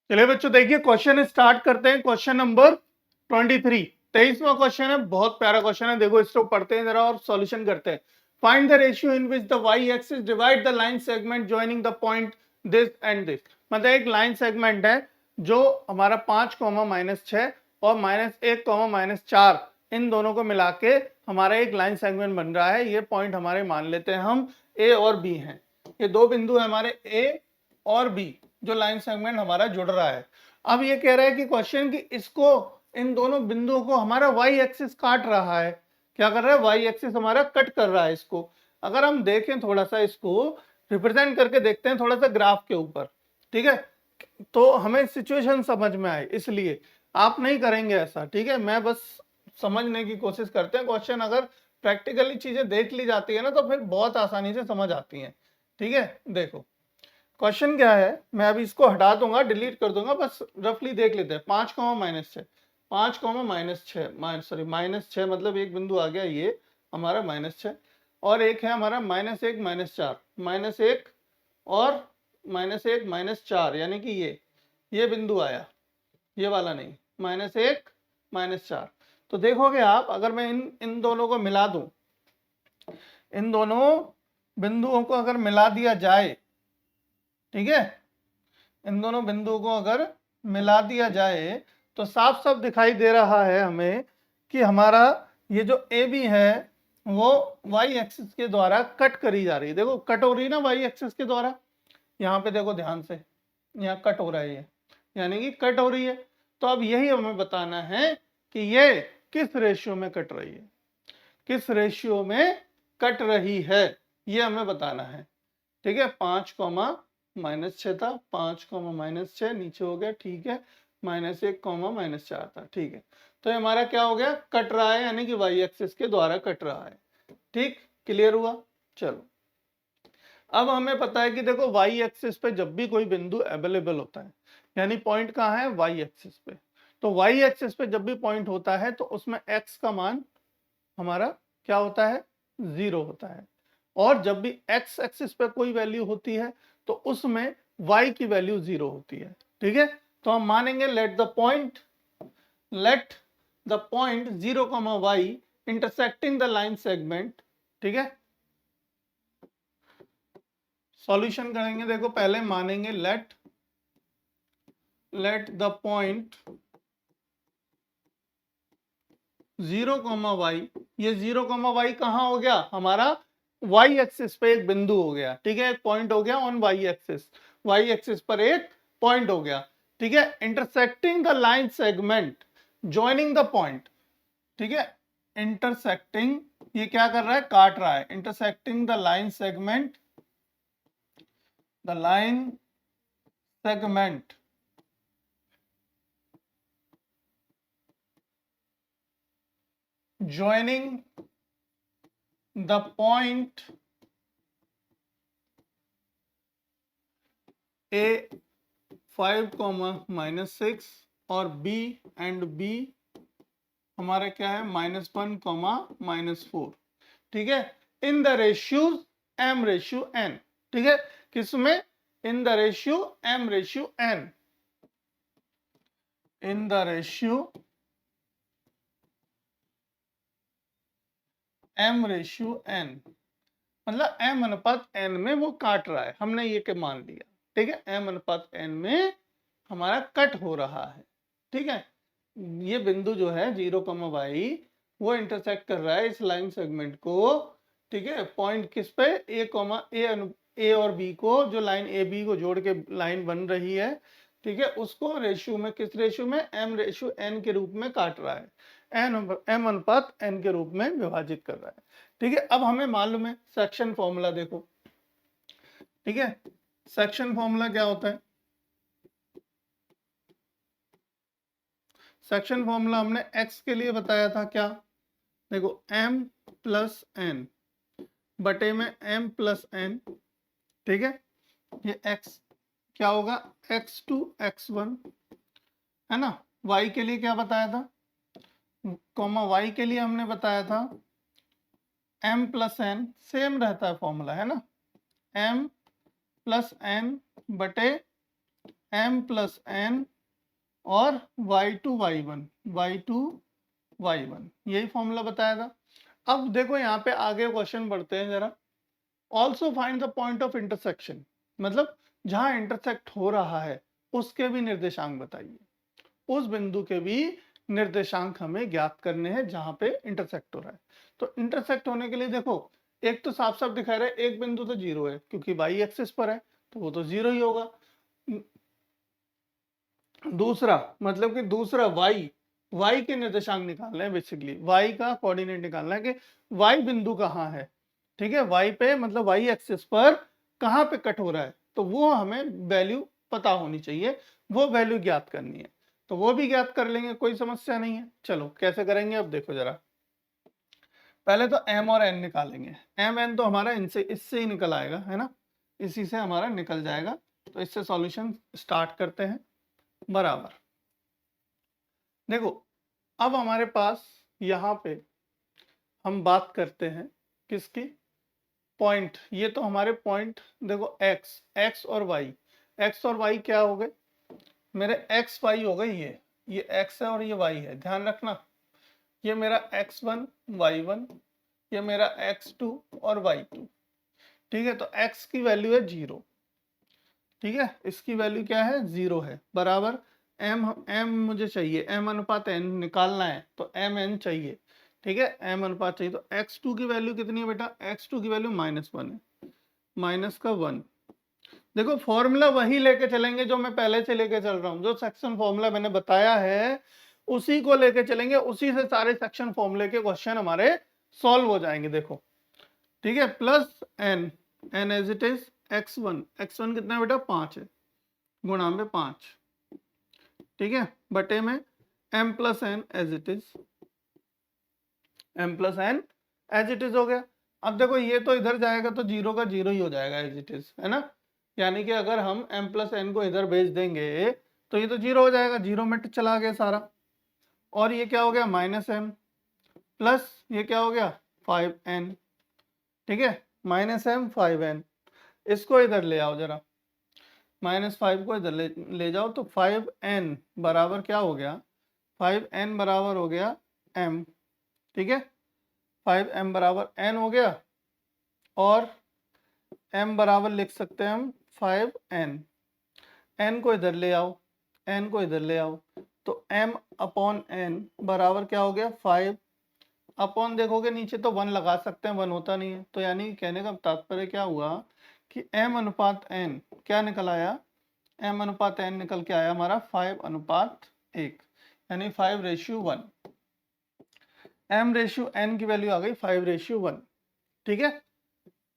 चलिए बच्चों देखिए क्वेश्चन स्टार्ट करते हैं। क्वेश्चन नंबर 23, 23वां क्वेश्चन है। बहुत प्यारा क्वेश्चन है, देखो इसको पढ़ते हैं जरा और सॉल्यूशन करते हैं। Find the ratio in which the y axis divide the line segment joining the point this and this. मतलब एक लाइन सेगमेंट है जो हमारा 5, -6 और -1, -4 इन दोनों को मिला के हमारा एक लाइन सेगमेंट बन रहा है। ये पॉइंट हमारे मान लेते हैं हम ए और बी हैं। ये दो बिंदु है हमारे ए और बी जो लाइन सेगमेंट हमारा जुड़ रहा है। अब ये कह रहा है कि क्वेश्चन कि इसको इन दोनों बिंदुओं को हमारा वाई एक्सिस काट रहा है। क्या कर रहा है? वाई एक्सिस हमारा कट कर रहा है इसको। अगर हम देखें थोड़ा सा इसको रिप्रेजेंट करके देखते हैं थोड़ा सा ग्राफ के ऊपर, ठीक है, तो हमें सिचुएशन समझ में आए। इसलिए आप नहीं करेंगे ऐसा, ठीक है, मैं बस समझने की कोशिश करते हैं। क्वेश्चन अगर प्रैक्टिकली चीजें देख ली जाती है ना तो फिर बहुत आसानी से समझ आती हैं। ठीक है, देखो क्वेश्चन क्या है, मैं अभी इसको हटा दूंगा, डिलीट कर दूंगा, बस रफली देख लेते हैं। 5, -6 मतलब एक बिंदु आ गया ये हमारा -6 और एक है हमारा -1, -4, -1 और -1, -4 यानी कि ये बिंदु आया, ये वाला नहीं, -1, -4। तो देखोगे आप अगर मैं इन दोनों को मिला दूं, इन दोनों बिंदुओं को अगर मिला दिया जाए, ठीक है, इन दोनों बिंदुओं को अगर मिला दिया जाए तो साफ साफ दिखाई दे रहा है हमें कि हमारा ये जो ए बी है वो वाई एक्सिस के द्वारा कट करी जा रही है। देखो कट हो रही है ना वाई एक्सिस के द्वारा, यहाँ पे देखो ध्यान से, यहाँ कट हो रहा है ये, यानी कि कट हो रही है। तो अब यही हमें बताना है कि ये किस रेशियो में कट रही है, किस रेशियो में कट रही है, ये हमें बताना है। ठीक है, 5, -6 था, 5, -6 नीचे हो गया, ठीक है, -1, -4 था, ठीक है। तो हमारा क्या हो गया, कट रहा है, यानी कि वाई एक्सिस के द्वारा कट रहा है। ठीक, क्लियर हुआ। चलो अब हमें पता है कि देखो वाई एक्सिस पे जब भी कोई बिंदु अवेलेबल होता है, यानी पॉइंट कहाँ है, वाई एक्सिस पे, तो वाई एक्सिस पे जब भी पॉइंट होता है तो उसमें एक्स का मान हमारा क्या होता है, 0 होता है। और जब भी एक्स एक्सिस पे कोई वैल्यू होती है तो उसमें y की वैल्यू 0 होती है। ठीक है, तो हम मानेंगे let the point 0, y intersecting the line segment. ठीक है, सॉल्यूशन करेंगे। देखो पहले मानेंगे लेट द पॉइंट 0, y, ये 0, y कहाँ हो गया, हमारा y एक्सिस पे एक बिंदु हो गया। ठीक है, एक पॉइंट हो गया ऑन y एक्सिस पर एक पॉइंट हो गया। ठीक है, intersecting the line segment joining the point. ठीक है, इंटरसेक्टिंग, ये क्या कर रहा है, काट रहा है। Intersecting the line segment joining the point A 5, -6 और B एंड B हमारा क्या है, -1, -4। ठीक है, इन द रेशियो m/n। ठीक है, किसमें, in the ratio m/n, in the ratio m/n, मतलब m/n में वो काट रहा है, हमने ये के मान लिया। ठीक है, m/n में हमारा कट हो रहा है। ठीक है, ये बिंदु जो है 0, वो इंटरसेक्ट कर रहा है इस लाइन सेगमेंट को। ठीक है, पॉइंट किस पे, ए और बी को, जो लाइन ए बी को जोड़ के लाइन बन रही है, ठीक है, उसको रेशियो में, किस रेशियो में, m/n के रूप में काट रहा है, m/n के रूप में विभाजित कर रहा है। ठीक है, अब हमें मालूम है सेक्शन फॉर्मूला, देखो। ठीक है, सेक्शन फॉर्मूला क्या होता है, सेक्शन फॉर्मूला हमने x के लिए बताया था, क्या, देखो m+n बटे में m+n। ठीक है, ये x क्या होगा, x2 x1 है ना। y के लिए क्या बताया था, y के लिए हमने बताया था m+n, सेम रहता है फॉर्मूला, है ना, m+n बटे m प्लस n और y2 y1 y2 y1, यही फॉर्मूला बताया था। अब देखो यहाँ पे आगे क्वेश्चन बढ़ते हैं जरा। Also find the point of intersection, मतलब जहां इंटरसेक्ट हो रहा है उसके भी निर्देशांक बताइए। उस बिंदु के भी निर्देशांक हमें ज्ञात करने हैं जहां पे इंटरसेक्ट हो रहा है। तो इंटरसेक्ट होने के लिए देखो, एक तो साफ साफ दिखा रहा है, एक बिंदु तो जीरो है क्योंकि वाई एक्सिस पर है, तो वो तो जीरो ही होगा। दूसरा मतलब कि दूसरा वाई के निर्देशांक निकालना है, बेसिकली वाई का कोऑर्डिनेट निकालना है कि वाई बिंदु कहाँ है। ठीक है, वाई पे मतलब वाई एक्सिस पर कहाँ पे कट हो रहा है, तो वो हमें वैल्यू पता होनी चाहिए, वो वैल्यू ज्ञात करनी है। तो वो भी ज्ञात कर लेंगे, कोई समस्या नहीं है। चलो कैसे करेंगे अब देखो जरा। पहले तो m और n निकालेंगे। m n तो हमारा इनसे इससे ही निकल आएगा, है ना, इसी से हमारा निकल जाएगा। तो इससे सॉल्यूशन स्टार्ट करते हैं। बराबर, देखो अब हमारे पास यहाँ पे हम बात करते हैं किसकी, पॉइंट। ये तो हमारे पॉइंट देखो x और y क्या हो गए मेरे, x y हो गए, ये x है और ये y है, ध्यान रखना। ये मेरा x1 y1, ये मेरा x2 और y2। ठीक है, तो x की वैल्यू है 0। ठीक है, इसकी वैल्यू क्या है, 0 है। बराबर m मुझे चाहिए, m अनुपात n निकालना है तो m n चाहिए। ठीक है, m अनुपात चाहिए, तो x2 की वैल्यू कितनी है बेटा, x2 की वैल्यू -1 है, माइनस का 1। देखो फॉर्मूला वही लेके चलेंगे जो मैं पहले से लेके चल रहा हूँ, जो सेक्शन फॉर्मूला मैंने बताया है उसी को लेके चलेंगे, उसी से सारे सेक्शन फॉर्मूले के क्वेश्चन हमारे सॉल्व हो जाएंगे। देखो ठीक है, plus n as it is x1 कितना है बेटा, 5 है, गुणा में 5। ठीक है, बटे में m plus n as it is, हो गया। अब देखो ये तो इधर जाएगा तो 0 का 0 ही हो जाएगा एज इट इज, है ना, यानी कि अगर हम m प्लस n को इधर भेज देंगे तो ये तो 0 हो जाएगा, 0 में चला गया सारा। और ये क्या हो गया, -m प्लस ये क्या हो गया 5n। ठीक है, -m 5n, इसको इधर ले आओ जरा, -5 को इधर ले जाओ, तो 5n बराबर क्या हो गया, 5n बराबर हो गया m। ठीक है, 5m बराबर n हो गया, और m बराबर लिख सकते हैं हम 5n। n को इधर ले आओ, n को इधर ले आओ, तो m अपॉन n बराबर क्या हो गया 5 अपॉन, देखोगे नीचे तो 1 लगा सकते हैं, 1 होता नहीं है, तो यानी कहने का तात्पर्य क्या हुआ कि m अनुपात n क्या निकल आया, m अनुपात n निकल के आया हमारा 5:1, यानी 5:1। m रेशियो n की वैल्यू आ गई 5:1। ठीक है,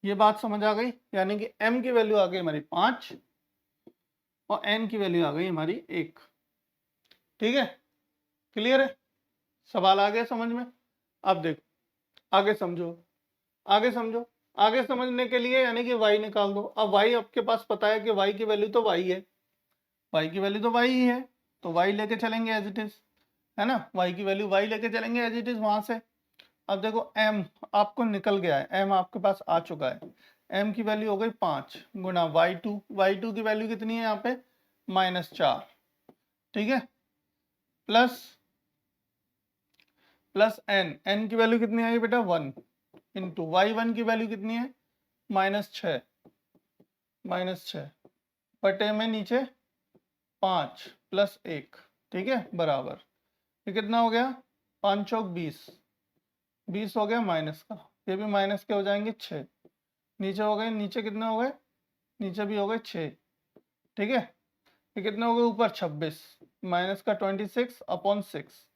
ये बात समझ आ गई, यानी कि m की वैल्यू आ गई हमारी 5 और n की वैल्यू आ गई हमारी 1। ठीक है, क्लियर है, सवाल आ गया समझ में। अब देखो आगे समझो, आगे समझने के लिए यानी कि y निकाल दो। अब y आपके पास पता है कि y की वैल्यू तो y है, y की वैल्यू तो y ही है, तो y लेके चलेंगे एज इट इज, है ना, y की वैल्यू y लेके चलेंगे एज इट इज वहां से। अब देखो m आपको निकल गया है, m आपके पास आ चुका है, m की वैल्यू हो गई 5 गुना y2 की वैल्यू कितनी है यहाँ पे -4। ठीक है, प्लस n की वैल्यू कितनी आई बेटा 1 इंटू y1 की वैल्यू कितनी है -6 बटे में नीचे 5 प्लस 1। ठीक है, बराबर ये कितना हो गया 5 चौक 20 हो गया माइनस का, ये भी माइनस के हो जाएंगे 6, नीचे हो गए, नीचे कितने हो गए, नीचे भी हो गए 6। ठीक है, ये कितने हो गए ऊपर 26, माइनस का 26 अपॉन 6।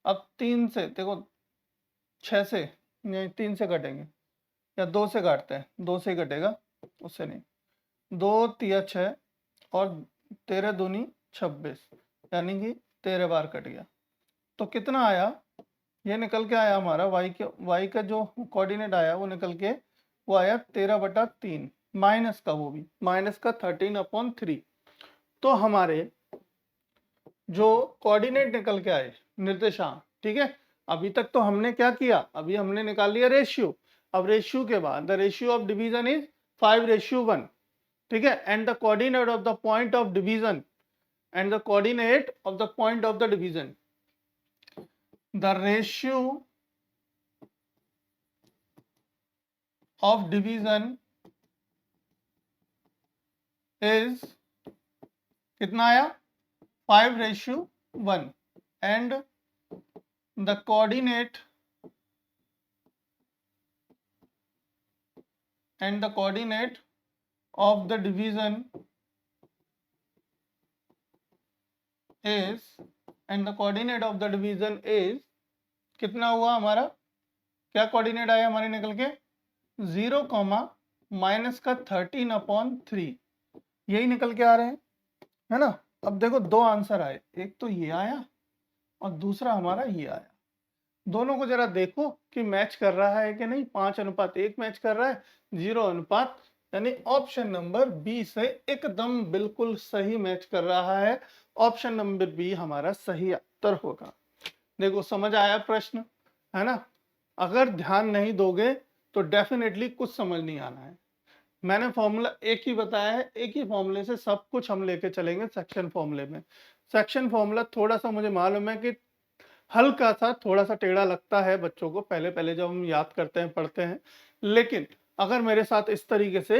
अब 3 से देखो, 6 से नहीं 3 से कटेंगे, या 2 से काटते हैं, 2 से ही कटेगा, उससे नहीं, 2 तिया 6 और 13 दूनी 26, यानी कि 13 बार कट गया। तो कितना आया, ये निकल के आया हमारा y का जो कोऑर्डिनेट आया वो निकल के वो आया 13/3, माइनस का, वो भी माइनस का 13/3। तो हमारे जो कोऑर्डिनेट निकल के आए निर्देशांक, ठीक है, अभी तक तो हमने क्या किया, अभी हमने निकाल लिया रेशियो। अब रेशियो के बाद the ratio of division is 5:1, ठीक है, and the coordinate of the point of division, and the coordinate of the point of the division, the ratio of division is कितना आया 5:1 and the coordinate of the division is कितना हुआ हमारा, क्या coordinate आया हमारे निकल के 0, माइनस का 13/3, यही निकल के आ रहे हैं, है ना। अब देखो दो आंसर आए, एक तो ये आया और दूसरा हमारा ये आया। दोनों को जरा देखो कि मैच कर रहा है कि नहीं। 5:1 मैच कर रहा है, 0 अनुपात, यानी ऑप्शन नंबर बी से एकदम बिल्कुल सही मैच कर रहा है। ऑप्शन नंबर बी हमारा सही उत्तर होगा। देखो समझ आया प्रश्न, है ना। अगर ध्यान नहीं दोगे तो डेफिनेटली कुछ समझ नहीं आना है। मैंने फॉर्मूला एक ही बताया है, एक ही फॉर्मूले से सब कुछ हम लेके चलेंगे सेक्शन फॉर्मूले में। सेक्शन फॉर्मूला थोड़ा सा मुझे मालूम है कि हल्का सा थोड़ा सा टेढ़ा लगता है बच्चों को पहले पहले जब हम याद करते हैं पढ़ते हैं, लेकिन अगर मेरे साथ इस तरीके से,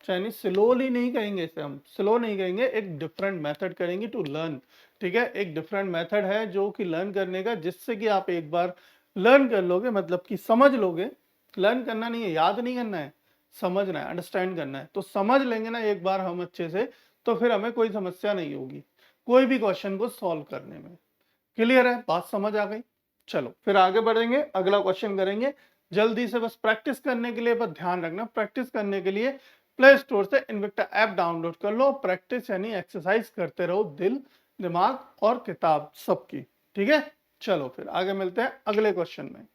यानी स्लोली नहीं कहेंगे इसे, हम स्लो नहीं कहेंगे, एक डिफरेंट मेथड करेंगे टू लर्न। ठीक है, एक डिफरेंट मेथड है जो कि लर्न करने का, जिससे कि आप एक बार लर्न कर लोगे, मतलब कि समझ लोगे। लर्न करना नहीं है, याद नहीं करना है, समझना है, अंडरस्टैंड करना है। तो समझ लेंगे ना एक बार हम अच्छे से, तो फिर हमें कोई समस्या नहीं होगी कोई भी क्वेश्चन को सॉल्व करने में। क्लियर है, बात समझ आ गई। चलो फिर आगे बढ़ेंगे, अगला क्वेश्चन करेंगे जल्दी से। बस प्रैक्टिस करने के लिए बस ध्यान रखना, प्रैक्टिस करने के लिए प्ले स्टोर से इन्विक्टा ऐप डाउनलोड कर लो। प्रैक्टिस यानी एक्सरसाइज करते रहो, दिल दिमाग और किताब सबकी। ठीक है, चलो फिर आगे मिलते हैं अगले क्वेश्चन में।